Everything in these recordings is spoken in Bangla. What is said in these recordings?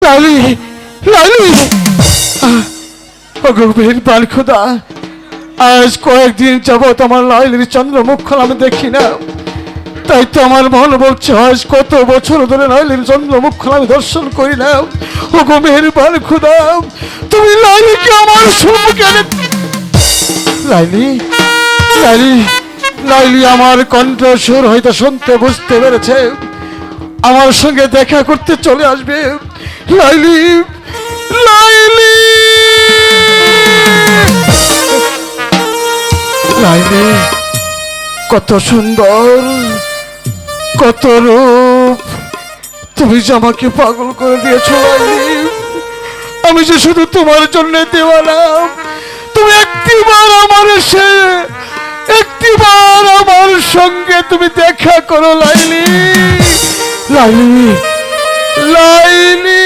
লাইলি, লাইলি, গভীর পাল খোদা, আজ কয়েকদিন যাবৎ আমার লাইলির চন্দ্রমুখখান আমি দেখি না। তাই তো আমার মন বলছে আজ কত বছর ধরে লাইলির চন্দ্রমুখখান আমি দর্শন করি না। ও গভীর পাল খোদা, তুমি লাইলিকে আমার সম্মুখে লাইলি, লাইলি, লাইলি আমার কণ্ঠস্বর হয়তো শুনতে বুঝতে পেরেছে, আমার সঙ্গে দেখা করতে চলে আসবে। লাইলি, লাইলি, লাইলি, কত সুন্দর, কত রূপ, তুমি যে আমাকে পাগল করে দিয়েছো লাইলি। আমি যে শুধু তোমার জন্য দেওয়ানা। তুমি একটিবার আমার একটিবার আমার সঙ্গে তুমি দেখা করো লাইলি, লাইলি, লাইলি।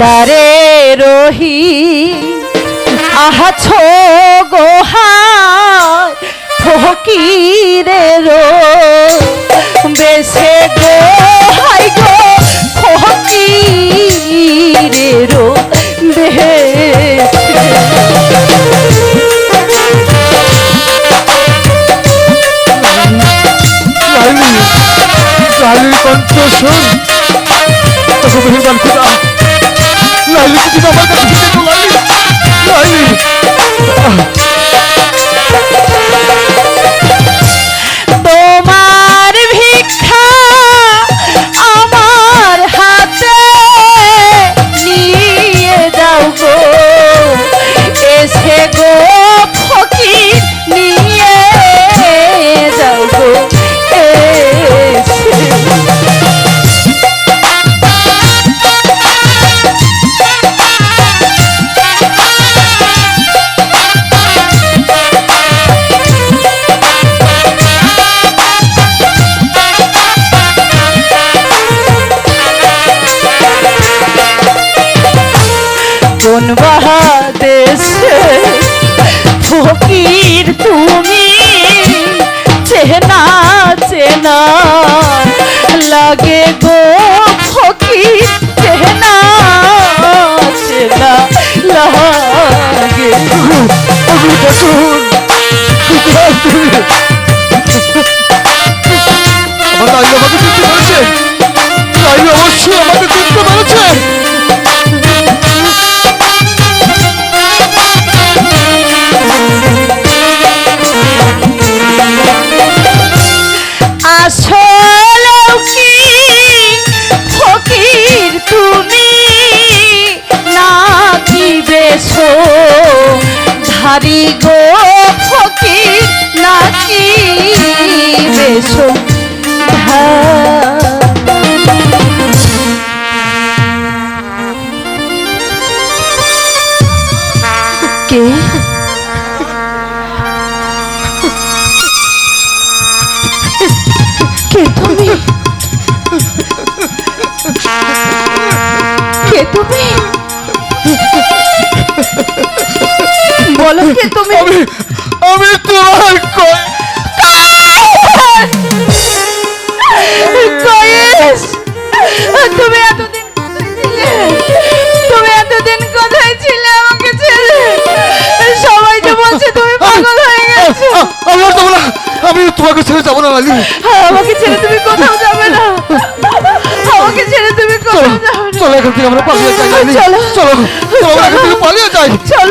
দারে রহি আহাছো গোহায় ফকিরের বেশে গোহাই গো ফকিরের বেশে। লাইলি, লাইলির কণ্ঠ শোন, তোকে মেহরবান খোদা, লাইলি তুমি আমার কাছে ফিরে এসো লাইলি, লাইলি। তোমার ভিক্ষা আমার হাতে নিয়ে যাও গো, এসে গো ফকির নিয়ে যাও গো এসে। কোন বাহাদেশে ফকির তুমি, চেনা চেনা লাগে গো ফকির, চেনা চেনা লাগে। আমার লাইলি আমাকে চিনতে পেরেছে, লাইলি অবশ্যই আমাকে চিনতে পেরেছে। আসলেও কি ফকির তুমি, নাকি বেশো ধারি গো ফকির, নাকি বেশো কে? কে তুমি? কে তুমি? বলো কে তুমি? আমি তোমার কয়েস, তুমি এতদিন তুমি এতদিন কোথায় ছিলে আমাকে ছেড়ে? সবাই যে বলছে তুমি পাগল হয়ে গেছো। আমি তোমাকে ছেড়ে যাবো না লাইলি। আমাকে ছেড়ে তুমি কোথাও যাবে না, আমাকে ছেড়ে তুমি কোথাও যাবে না। চলো এখান থেকে আমরা পালিয়ে যাই লাইলি, চলো, চলো, চলো এখান থেকে পালিয়ে যাই। চলো।